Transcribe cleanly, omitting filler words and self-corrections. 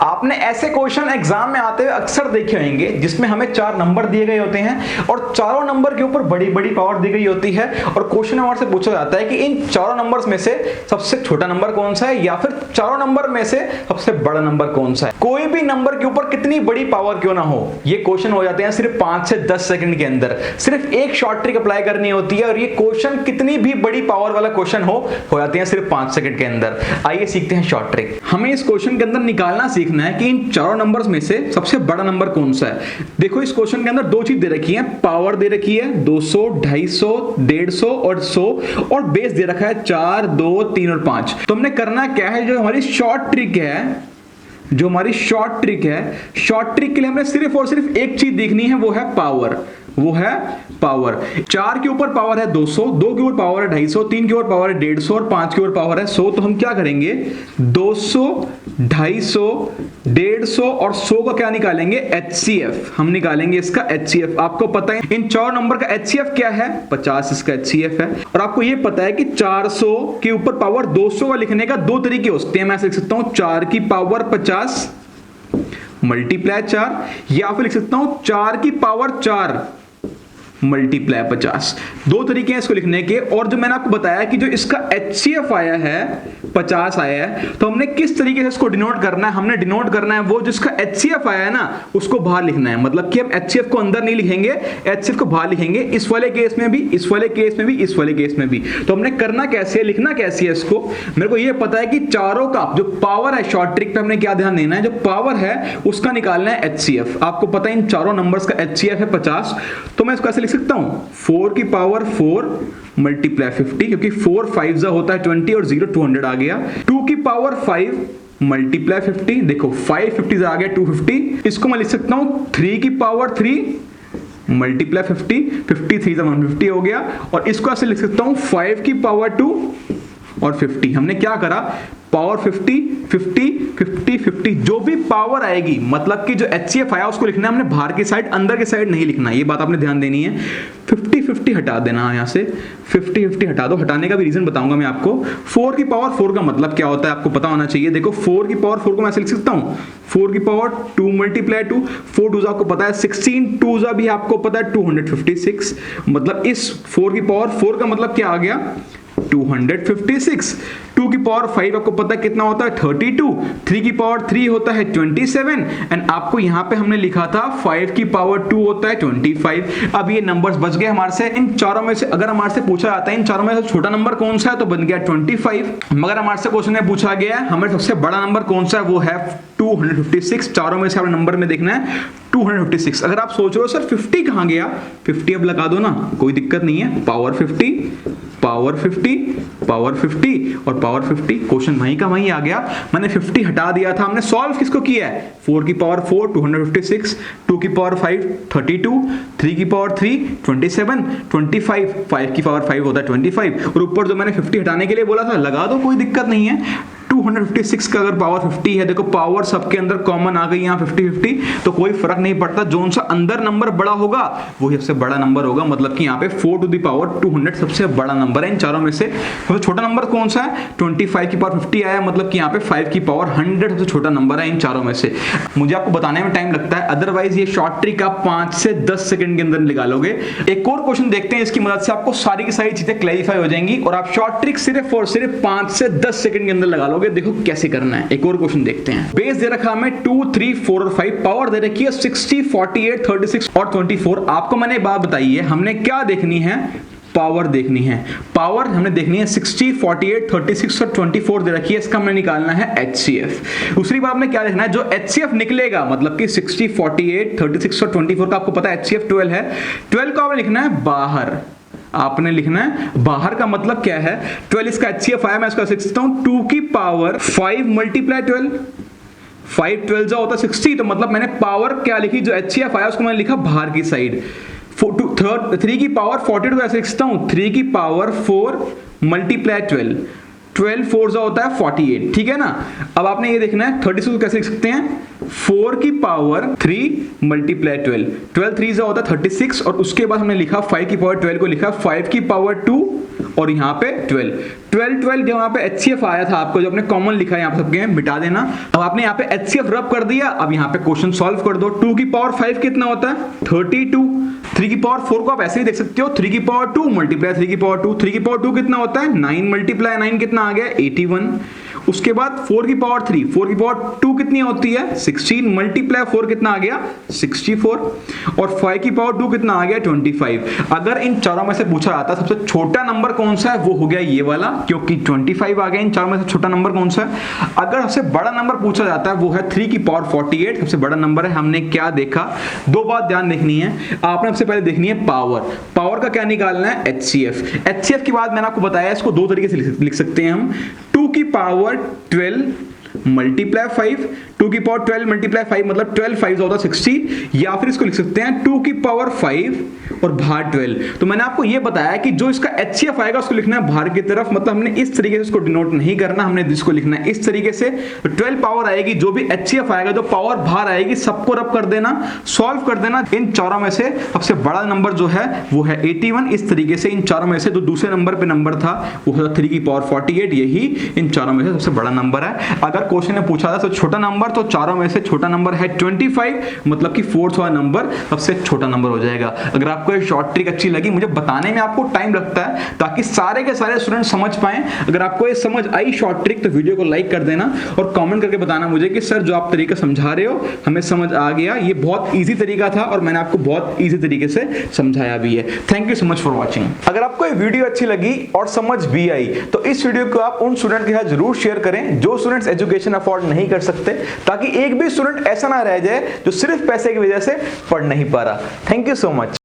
आपने ऐसे question exam में आते हुए अक्सर देखे होंगे जिसमें हमें 4 नंबर दिए गए होते हैं और चारों नंबर के ऊपर बड़ी बड़ी पावर दी गई होती है और क्वेश्चन नंबर से पूछा जाता है कि इन चारों नंबर्स में से सबसे छोटा नंबर कौन सा है या फिर चारों नंबर में से सबसे बड़ा नंबर कौन सा है। कोई भी नंबर के ऊपर कितनी बड़ी पावर क्यों ना हो, ये क्वेश्चन हो जाते हैं सिर्फ 5 से 10 सेकंड के अंदर। सिर्फ एक शॉर्ट ट्रिक अप्लाई करनी होती है और ये क्वेश्चन कितनी भी बड़ी पावर वाला क्वेश्चन हो जाते हैं सिर्फ 5 सेकंड के अंदर। आइए सीखते हैं शॉर्ट ट्रिक। हमें इस क्वेश्चन के अंदर निकालना सीखना है कि इन चारों नंबर्स में से सबसे बड़ा नंबर कौन सा है। देखो इस क्वेश्चन के अंदर दो चीज दे रखी है, पावर दे रखी है 200, 250, 150 और 100 और बेस दे रखा है 4, 2, 3 और 5। तो हमने करना क्या है, जो हमारी शॉर्ट ट्रिक शॉर्ट ट्रिक के लिए हमने सिर्फ और सिर्फ एक चीज देखनी है, वो है पावर। 4 के ऊपर पावर है 200, 2 के ऊपर पावर है 250, 3 के ऊपर पावर है 150 और 5 के ऊपर पावर है 100। तो हम क्या करेंगे, 200, 250, 150 और 100 का क्या निकालेंगे, HCF। हम निकालेंगे इसका HCF। आपको पता है इन 4 नंबर का HCF क्या है, 50 इसका HCF है। और आपको यह पता है कि 400 के ऊपर पावर 200 का लिखने का दो तरीके हो सकते हैं। मैं ऐसे लिख सकता हूं 4 की पावर 50 मल्टीप्लाई 4, या फिर लिख सकता हूं 4 की पावर 4 मल्टीप्लाई 50। दो तरीके हैं इसको लिखने के। और जो मैंने आपको बताया कि जो इसका HCF आया है 50 आया है, तो हमने किस तरीके से इसको डिनोट करना है, हमने डिनोट करना है वो जिसका HCF आया है ना उसको बाहर लिखना है। मतलब कि हम HCF को अंदर नहीं लिखेंगे, HCF को बाहर लिखेंगे, इस वाले केस में भी, इस वाले केस में भी, इस वाले केस में भी। तो हमने करना कैसे है, लिखना कैसे है इसको। मेरे को ये पता है कि चारों का जो पावर है, शॉर्ट ट्रिक पे हमने क्या ध्यान देना है, जो पावर है उसका निकालना है HCF। आपको पता है इन चारों नंबर्स का HCF है 50। तो मैं इसको ऐसे लिख सकता हूं 4 की पावर 4 मल्टीप्लाई 50, क्योंकि 4 5 होता है 20 और 0 200 आ गया। 2 की पावर 5 मल्टीप्लाई 50, देखो 5 50 आ गया 250। इसको मैं लिख सकता हूं 3 की पावर 3 मल्टीप्लाई 50, 53 150 हो गया। और इसको ऐसे लिख सकता हूं 5 की पावर 2 और 50। हमने क्या करा, पावर 50 50 50 50 जो भी पावर आएगी, मतलब कि जो HCF आया उसको लिखना है हमने बाहर की साइड, अंदर की साइड नहीं लिखना। ये बात आपने ध्यान देनी है। 50 50 हटा देना, यहां से 50 50 हटा दो। हटाने का भी रीजन बताऊंगा मैं आपको। 4 की पावर 4 का मतलब क्या होता है आपको पता होना चाहिए। देखो 4 की पावर 4 को मैं ऐसे लिख सकता हूं 4 की पावर 2 मल्टीप्लाई 2, 4 2 आपको पता है 16, 2 भी आपको पता है 256। मतलब इस 4 की पावर 4 का मतलब क्या आ गया, 256। 2 की पावर 5 आपको पता है कितना होता है 32, 3 की पावर 3 होता है 27 एंड आपको यहां पे हमने लिखा था 5 की पावर 2 होता है 25। अब ये नंबर्स बच गए हमारे से। इन चारों में से अगर हमारे से पूछा जाता है इन चारों में से छोटा नंबर कौन सा है, तो बन गया 25। मगर हमारे से क्वेश्चन में पूछा गया है हमें सबसे बड़ा नंबर कौन सा है, वो है 256। चारों में से आपने नंबर में देखना है 256। अगर आप सोच रहे हो सर 50 कहां गया, 50 अब लगा दो ना, कोई दिक्कत नहीं है। पावर 50 पावर 50 पावर 50 और पावर 50, क्वेश्चन वहीं का वहीं आ गया। मैंने 50 हटा दिया था। हमने सॉल्व किसको किया है, 4 की पावर 4 256, 2 की पावर 5 32, 3 की पावर 3 27, 25, 5 की पावर 5 होता है 25 और ऊपर जो मैंने 50 हटाने के लिए बोला था लगा दो, कोई दिक्कत नहीं है। 256 का अगर पावर 50 है, देखो पावर सबके अंदर कॉमन आ गई यहाँ 50 50, तो कोई फर्क नहीं पड़ता। जोन सा अंदर नंबर बड़ा होगा वही सबसे बड़ा नंबर होगा। मतलब कि यहाँ पे 4 टू द पावर 200 सबसे बड़ा नंबर है इन चारों में से। सबसे छोटा नंबर कौन सा है, 25 की पावर 50 आया, मतलब कि यहाँ पे 5 की पावर 100 सबसे छोटा नंबर है इन चारों में से। मुझे आपको बताने में टाइम लगता है, अदरवाइज ये शॉर्ट ट्रिक आप 5 से 10 सेकंड के अंदर निकालोगे। एक और क्वेश्चन देखते हैं, इसकी मदद से आपको सारी की सारी चीजें क्लैरिफाई हो जाएंगी और आप शॉर्ट ट्रिक सिर्फ और सिर्फ 5 से 10 सेकंड के अंदर लगा लोगे। देखो कैसे करना है। एक और क्वेश्चन देखते हैं। बेस दे रखा हमें 2 3 4 और 5, पावर दे रखी है 60 48 36 और 24। आपको मैंने बात बताई है हमने क्या देखनी है, पावर देखनी है। पावर हमने देखनी है 60 48 36 और 24 दे रखी है, इसका हमने निकालना है HCF। दूसरी बात में क्या देखना है, जो HCF निकलेगा, मतलब कि 60 48 36 और 24 का आपको पता है HCF 12 है, 12 को आपने लिखना है बाहर। आपने लिखना है बाहर का मतलब क्या है, 12 इसका HCF आया, मैं इसका लिख सकता हूं 2 की पावर 5 मल्टीप्लाई 12, 5 12 जो होता है 60, तो मतलब मैंने पावर क्या लिखी, जो HCF आया उसको मैंने लिखा बाहर की साइड। 3 की पावर 42 ऐसे लिख सकता हूं 3 की पावर 4 मल्टीप्लाई 12, 12 4 जो होता है 48, ठीक है ना। अब आपने ये देखना है 36 को कैसे लिख सकते हैं, 4 की पावर 3 मल्टीप्लाई 12, 12 3 जो होता है 36 और उसके बाद हमने लिखा 5 की पावर 12 को लिखा 5 की पावर 2 और यहाँ पे 12 जो यहाँ पे HCF आया था आपको, जो आपने कॉमन लिखा है यहाँ पे सबके मिटा देना। अब आपने यहाँ पे HCF रब कर दिया, अब यहाँ पे क्वेश्चन सॉल्व कर दो। 2 की पावर 5 कितना होता है? 32। 3 की पावर 4 को आप ऐसे ही देख सकते हो, 3 की पावर 2 मल्टीप्लाई 3 की पावर 2, 3 की पावर 2 कितना होता है? 9 मल्टीप्लाई 9 कितना आ गया? 81। उसके बाद 4 की पावर 3, 4 की पावर 2 कितनी होती है? 16 मल्टीप्लाई 4 कितना आ गया? 64। और 5 की पावर 2 कितना आ गया? 25। अगर इन चारों में से पूछा जाता है सबसे छोटा नंबर कौन सा है, वो हो गया ये वाला, क्योंकि 25 आ गया। इन चारों में से छोटा नंबर कौन सा है? अगर सबसे बड़ा नंबर पूछा जाता है वो है 3 की पावर 48, सबसे बड़ा नंबर है। हमने क्या देखा? दो बात ध्यान देखनी है आपने। सबसे पहले देखनी है पावर। पावर का क्या निकालना है? HCF की बात मैंने आपको बताया, इसको दो तरीके से लिख सकते हैं हम। 2 की पावर 12 मल्टीप्लाई 5, 2 की पावर 12 मल्टीप्लाई 5 मतलब 12 5 होता है 60, या फिर इसको लिख सकते हैं 2 की पावर 5 और भार 12। तो मैंने आपको यह बताया कि जो इसका HCF आएगा उसको लिखना है बाहर की तरफ, मतलब हमने इस तरीके से इसको डिनोट नहीं करना, हमने इसको लिखना है इस तरीके से। तो 12 पावर आएगी, जो भी HCF आएगा, जो पावर बाहर आएगी, सबको रब कर देना, सॉल्व कर देना। इन चारों में से सबसे बड़ा नंबर जो है वो है 81। इस तरीके से इन चारों में से जो दूसरे नंबर पे नंबर था वो है 3 की पावर 48, यही इन चारों में से सबसे बड़ा नंबर है। अगर क्वेश्चन में पूछा था तो छोटा नंबर, तो चारों में से छोटा नंबर है 25, मतलब कि फोर्थ वाला नंबर सबसे छोटा नंबर हो जाएगा। अगर आपको ये शॉर्ट ट्रिक अच्छी लगी, मुझे बताने में आपको टाइम लगता है ताकि सारे के सारे स्टूडेंट समझ पाएं। अगर आपको ये समझ आई शॉर्ट ट्रिक तो वीडियो को लाइक कर देना और कमेंट करके बताना मुझे कि सर जो आप तरीका समझा रहे हो हमें समझ आ गया, ये बहुत ईजी तरीका था और मैंने आपको बहुत ईजी तरीके से समझाया भी है। Thank you so much for watching. अगर आपको ये वीडियो अच्छी लगी और समझ भी आई तो इस वीडियो को आप उन स्टूडेंट के साथ जरूर शेयर करें जो स्टूडेंट्स एजुकेशन अफोर्ड नहीं कर सकते, ताकि एक भी स्टूडेंट ऐसा ना रह जाए जो सिर्फ पैसे की वजह से पढ़ नहीं पा रहा। Thank you so much.